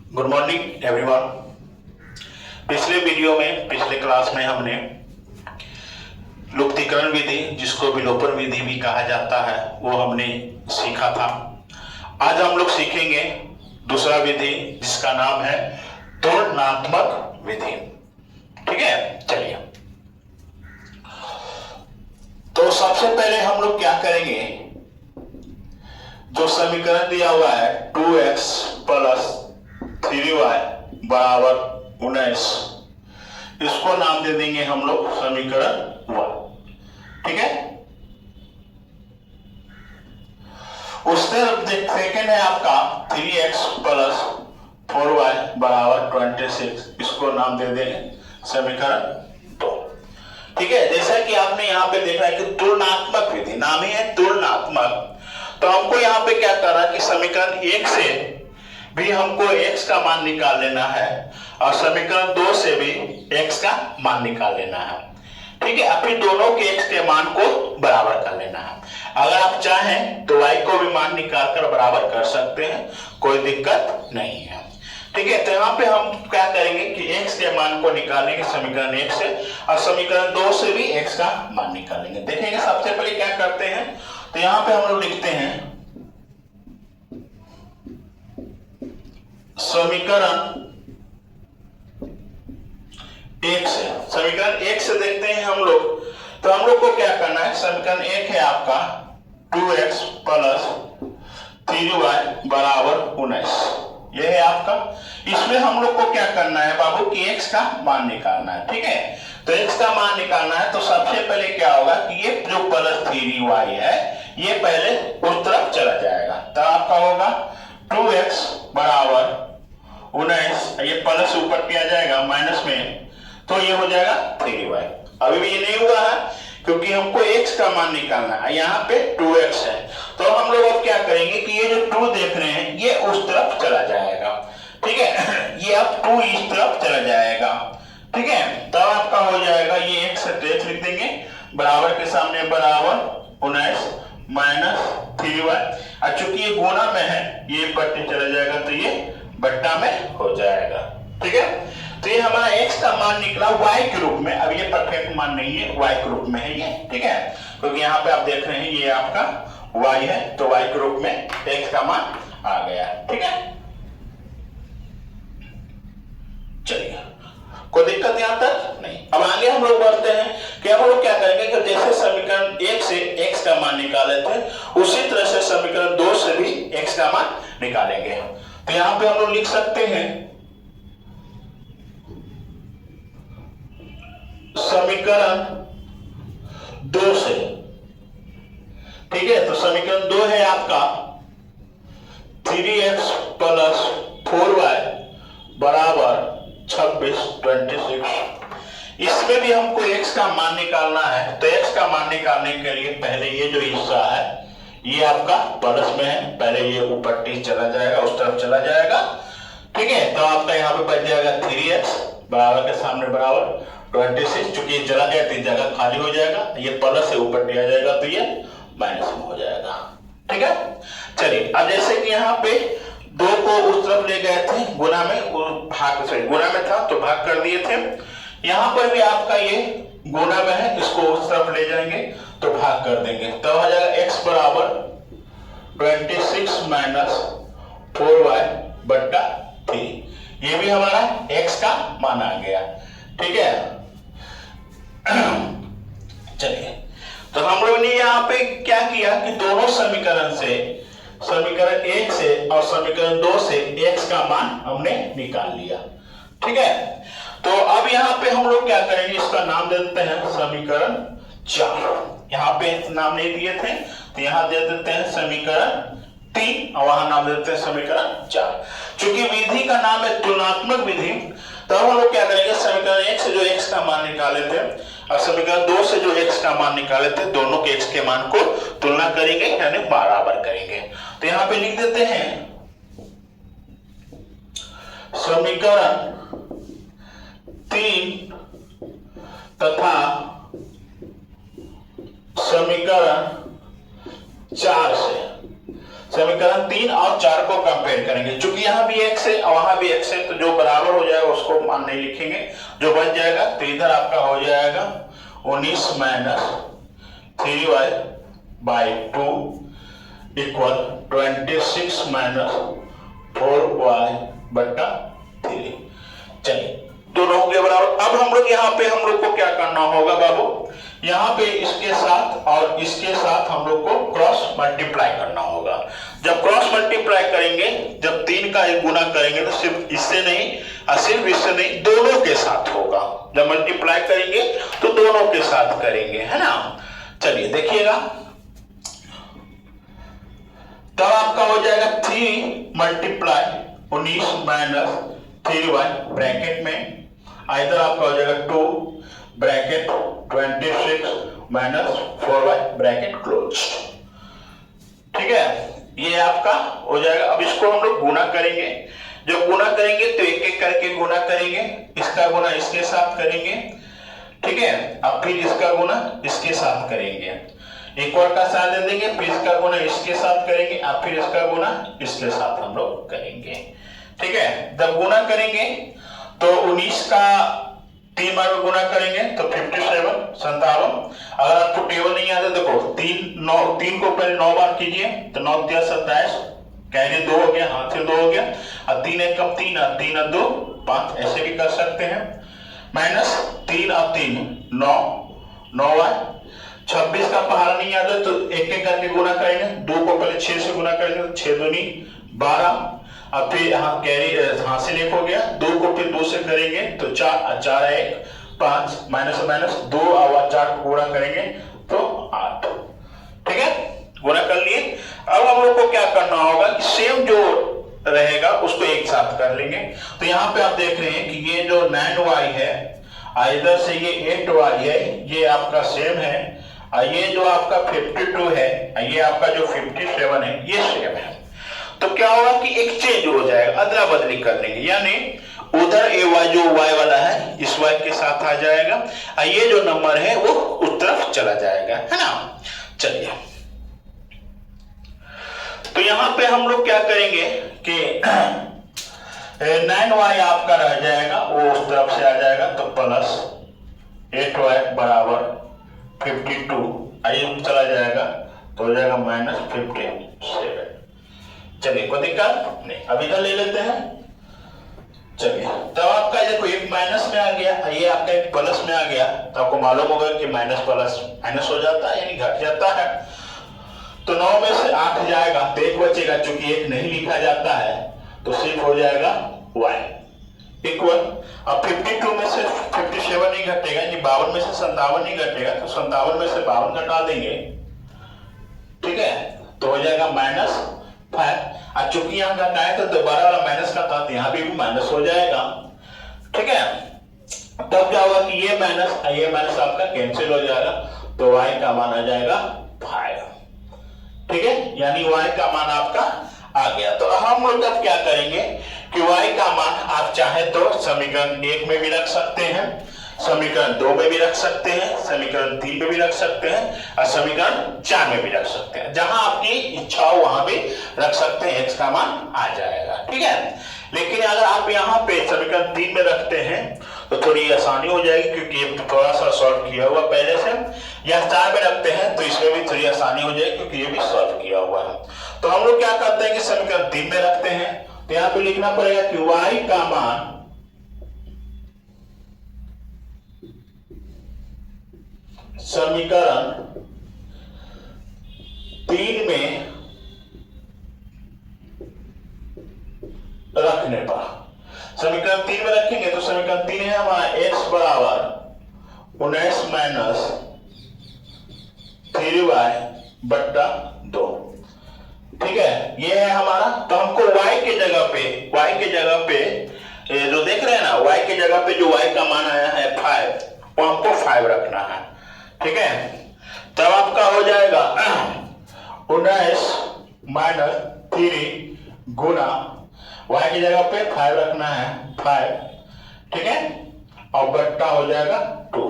Good morning everyone. पिछले class में हमने लुप्तीकरण विधि, जिसको विलोपन विधि भी कहा जाता है, वो हमने सीखा था। आज हम लोग सीखेंगे दूसरा विधि, जिसका नाम है तुलनात्मक विधि। ठीक है, चलिए। तो सबसे पहले हम लोग क्या करेंगे, जो समीकरण दिया हुआ है 2x प्लस 3y बराबर 19, इसको नाम दे देंगे हम लोग समीकरण 1। ठीक है। उससे सेकेंड है आपका 3x प्लस 4y बराबर 26, इसको नाम दे देंगे समीकरण 2। ठीक है। जैसा कि आपने यहाँ पे देखा है कि तुलनात्मक विधि, नाम ही है तुलनात्मक। तो हमको यहाँ पे क्या करना है कि समीकरण 1 से भी हमको x का मान निकाल लेना है और समीकरण 2 से भी x का मान निकाल लेना है। ठीक है। अपनी दोनों के x के मान को बराबर कर लेना है। अगर आप चाहें तो y को भी मान निकाल कर बराबर कर सकते हैं, कोई दिक्कत नहीं है। ठीक है। तो यहाँ पे हम क्या करेंगे कि x के मान को निकालेंगे समीकरण 1 से और समीकरण 2 से भी x का मान निकालेंगे। देखेंगे सबसे पहले क्या करते हैं, तो यहाँ पे हम लोग लिखते हैं समीकरण 1 से। समीकरण 1 से देखते हैं हम लोग, तो हम लोग को क्या करना है, समीकरण 1 है आपका 2x प्लस 3y बराबर 19, यह है आपका। इसमें हम लोग को क्या करना है बाबू कि x का मान निकालना है। ठीक है। तो x का मान निकालना है, तो सबसे पहले क्या होगा कि ये जो प्लस 3y है ये पहले उस तरफ चला जाएगा, तो आपका होगा 2x बराबर 19, ये प्लस ऊपर किया जाएगा माइनस में, तो ये हो जाएगा 3y। अभी भी ये नहीं हुआ है क्योंकि हमको x का मान निकालना है, यहाँ पे 2x है। तो हम लोग अब क्या करेंगे कि ये जो 2 देख रहे हैं ये उस तरफ चला जाएगा। ठीक है। ये अब 2 इस तरफ चला जाएगा। ठीक है। तब आपका हो जाएगा ये x से लिख देंगे, बराबर के सामने बराबर 19 माइनस 3y, और चूंकि ये गुणा में है ये बट्टे चला जाएगा तो ये बट्टा में हो जाएगा। ठीक है। तो ये हमारा x का मान निकला y के रूप में। अब ये परफेक्ट मान नहीं है, y के रूप में है ये। ठीक है। क्योंकि यहाँ पे आप देख रहे हैं ये आपका y है, तो y के रूप में x का मान आ गया। ठीक है। चलिए, कोई दिक्कत यहां तक नहीं। अब आगे हम लोग बढ़ते हैं कि हम लोग क्या करेंगे कि जैसे समीकरण 1 से x का मान निकाले थे, उसी तरह से समीकरण 2 से भी x का मान निकालेंगे। तो यहां पे हम लोग लिख सकते हैं समीकरण 2 से। ठीक है। तो समीकरण 2 है आपका 3x प्लस 4y बराबर 26। इसमें भी हमको x का मान निकालना है, तो x का मान निकालने के लिए पहले ये जो हिस्सा है ये आपका प्लस में है, पहले ये ऊपर टी चला जाएगा, उस तरफ चला जाएगा। ठीक है। तो आपका यहाँ पे बच जाएगा 3x बराबर के सामने बराबर 26, चूंकि ये चला गया तो जगह खाली हो जाएगा, ये प्लस से ऊपर दिया जाएगा तो ये माइनस में हो जाएगा। ठीक है। चलिए, अब जैसे कि यहाँ पे 2 को उस तरफ ले गए थे गुणा में, गुणा में था तो भाग कर दिए थे। यहाँ पर भी आपका ये गुणा में है, इसको उस तरफ ले जाएंगे तो भाग कर देंगे, तो हो जाएगा x बराबर 26 माइनस 4y बट्टा 3। ये भी हमारा x का मान आ गया। ठीक है। चलिए, तो हम लोग ने यहाँ पे क्या किया कि दोनों समीकरण से, समीकरण 1 से और समीकरण 2 से x का मान हमने निकाल लिया। ठीक है। तो अब यहाँ पे हम लोग क्या करेंगे, इसका नाम दे देते हैं समीकरण 4। यहाँ पे नाम नहीं दिए थे तो यहाँ दे देते हैं समीकरण 3 और वहां नाम दे देते हैं समीकरण 4। चूंकि विधि का नाम है तुलनात्मक विधि, तो हम लोग क्या करेंगे, समीकरण 1 से जो x का मान निकाले थे और समीकरण 2 से जो x का मान निकाले थे, दोनों के x के मान को तुलना करेंगे, यानी बराबर करेंगे। तो यहाँ पे लिख देते हैं समीकरण 3 तथा समीकरण 4 से समीकरण 3 और 4 को कंपेयर करेंगे। चूंकि यहाँ भी x है और वहां भी x है, तो जो बराबर हो जाएगा उसको मान नहीं लिखेंगे, जो बच जाएगा तो इधर आपका हो जाएगा 19 minus 3y by 2 equal 26 minus 4y बटा 3। चलिए दोनों हो गए बराबर। अब हम लोग यहाँ पे हम लोग को क्या करना होगा बाबू, यहाँ पे इसके साथ और इसके साथ हम लोग को क्रॉस मल्टीप्लाई करना होगा। जब क्रॉस मल्टीप्लाई करेंगे, जब 3 का गुना करेंगे तो सिर्फ इससे नहीं और सिर्फ इससे नहीं, दोनों के साथ होगा। जब मल्टीप्लाई करेंगे तो दोनों के साथ करेंगे, है ना। चलिए देखिएगा, तब आपका हो जाएगा 3 मल्टीप्लाई 19 माइनस 3y ब्रैकेट में, इधर आपका हो जाएगा 2 bracket 26 minus 4y bracket close. ठीक है, ये आपका हो जाएगा। अब इसको हम लोग गुना करेंगे। जब गुना करेंगे तो एक एक करके गुना करेंगे, इसका गुना इसके साथ करेंगे, ठीक है। अब फिर इसका गुना इसके साथ करेंगे, एक और का साथ दे देंगे, फिर इसका गुना इसके साथ करेंगे, अब फिर इसका गुना इसके साथ हम लोग करेंगे, ठीक है। जब गुना करेंगे तो 19 का 3 बार गुना करेंगे तो 57 57। अगर आपको टेबल नहीं आता देखो, 3 को पहले 9 बार कीजिए तो 9 × 27, कैरी 2 हो गया, हाथ से 2 हो गया, और 3 × 1 3 और 3 और 2 5, ऐसे भी कर सकते हैं। माइनस 3 और 3 9 9y। 26 का पहाड़ा नहीं आता तो एक एक करके गुना करेंगे, 2 को पहले 6 से गुना करेंगे तो 6 दूनी 12, अब फिर यहाँ कैरी हासिल 1 हो गया, 2 को फिर 2 से करेंगे तो 4 4 1 5, माइनस माइनस 2 और 4 को गुणा करेंगे तो 8, ठीक है, गुणा कर लिए। अब हम लोग को क्या करना होगा कि सेम जो रहेगा उसको एक साथ कर लेंगे। तो यहाँ पे आप देख रहे हैं कि ये जो 9y है, इधर से ये 8y है, ये आपका सेम है, ये जो आपका 52 है, ये आपका जो 57 है, ये सेम है। तो क्या होगा कि एक चेंज हो जाएगा, अदला बदली कर लेंगे, यानी उधर ay जो y वाला है इस y के साथ आ जाएगा, और ये जो नंबर है वो उस तरफ चला जाएगा, है ना। चलिए, तो यहां पे हम लोग क्या करेंगे कि 9y आपका रह जाएगा, वो उस तरफ से आ जाएगा, तो प्लस 8y बराबर 52, आइए चला जाएगा तो हो जाएगा माइनस 57। चलिए, कोई दिक्कत नहीं, अब इधर ले लेते हैं। चलिए, तब आपका देखो एक माइनस में आ गया, ये आपका एक प्लस में आ गया, तो आपको मालूम होगा कि माइनस प्लस माइनस हो जाता है, यानी घट जाता है। तो 9 में से 8 जाएगा तो 1 बचेगा, चूंकि 1 नहीं लिखा जाता है तो सिर्फ हो जाएगा y इक्वल। अब 52 में से 57 नहीं घटेगा, यानी 52 में से 57 नहीं घटेगा, तो 57 में से 52 घटा देंगे, ठीक है, तो हो जाएगा माइनस 5। और चूंकि यहाँ घटाए तो दोबारा वाला माइनस का था, यहाँ भी माइनस हो जाएगा, ठीक है। तब क्या होगा कि ये माइनस आपका कैंसिल हो जाएगा, तो y का मान आ जाएगा 5, ठीक है, यानी y का मान आपका आ गया। तो हम लोग अब क्या करेंगे कि y का मान आप चाहे तो समीकरण 1 में भी रख सकते हैं, समीकरण 2 में भी रख सकते हैं, समीकरण 3 में भी रख सकते हैं, और समीकरण 4 में भी रख सकते हैं। जहां आपकी इच्छा हो वहां भी रख सकते हैं, x का मान आ जाएगा, ठीक है। लेकिन अगर आप यहाँ पे समीकरण 3 में रखते हैं तो थोड़ी आसानी हो जाएगी, क्योंकि ये थोड़ा सा सॉल्व किया हुआ पहले से। या 4 में रखते हैं तो इसमें भी थोड़ी आसानी हो जाएगी, क्योंकि ये भी सॉल्व किया हुआ है। तो हम लोग क्या करते हैं कि समीकरण 3 में रखते हैं, तो यहाँ पे लिखना पड़ेगा कि y का मान समीकरण 3 में रखने पर, समीकरण 3 में रखेंगे तो समीकरण 3 है हमारा x बराबर 19 माइनस 3y बट्टा 2, ठीक है, ये है हमारा। तो हमको y के जगह पे जो देख रहे हैं ना, y के जगह पे जो y का मान आया है 5, वो हमको 5 रखना है, ठीक है। तब आपका हो जाएगा 19 माइनस 3 गुना y की जगह पे 5 रखना है 5, ठीक है, और बट्टा हो जाएगा 2।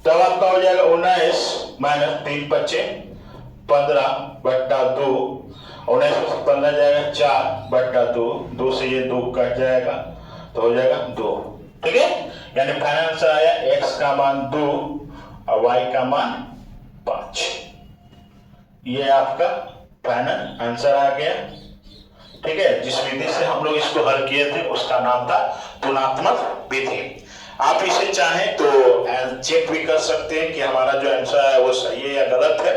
तब आपका हो जाएगा 19 माइनस 3 × 5 = 15 बट्टा 2, 19 में से 15 जाएगा 4/2, 2 से ये 2 कट जाएगा तो हो जाएगा 2। ठीक है, यानी फाइनल आंसर आया x का मान 2 और y का मान 5। ये आपका फाइनल आंसर आ गया। ठीक है, जिस विधि से हम लोग इसको हल किए थे उसका नाम था तुलनात्मक विधि। आप इसे चाहें तो चेक भी कर सकते हैं कि हमारा जो आंसर है वो सही है या गलत है।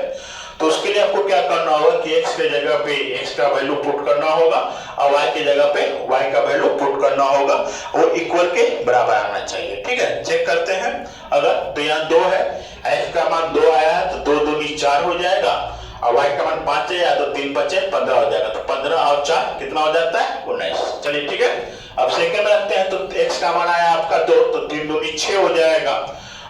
तो उसके लिए आपको क्या करना होगा कि x के जगह पे x का वैल्यू पुट करना होगा और y के जगह पे y का वैल्यू पुट करना होगा, वो इक्वल के बराबर आना चाहिए। ठीक है, चेक करते हैं। अगर तो यहाँ 2 है, x का मान 2 आया है तो 2 दूनी 4 हो जाएगा और y का मान 5 है तो 3 5 15 हो जाएगा। तो 15 और 4 कितना हो जाता है 19। चलिए ठीक है, अब सेकंड में रखते हैं। तो x का मान आया आपका 2 तो 3 दूनी 6 हो जाएगा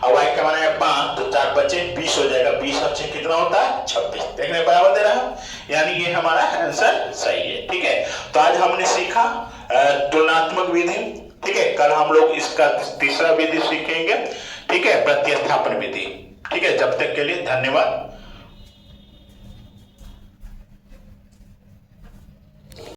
और y का मान आया 5 तो 4 5 20 हो जाएगा। 20 और 6 कितना होता है 26। देखने बराबर दे रहा है, यानी ये हमारा आंसर सही है। ठीक है, तो आज हमने सीखा तुलनात्मक विधि। ठीक है, कल हम लोग इसका तीसरा विधि सीखेंगे। ठीक है, प्रतिस्थापन विधि। ठीक है, जब तक के लिए धन्यवाद।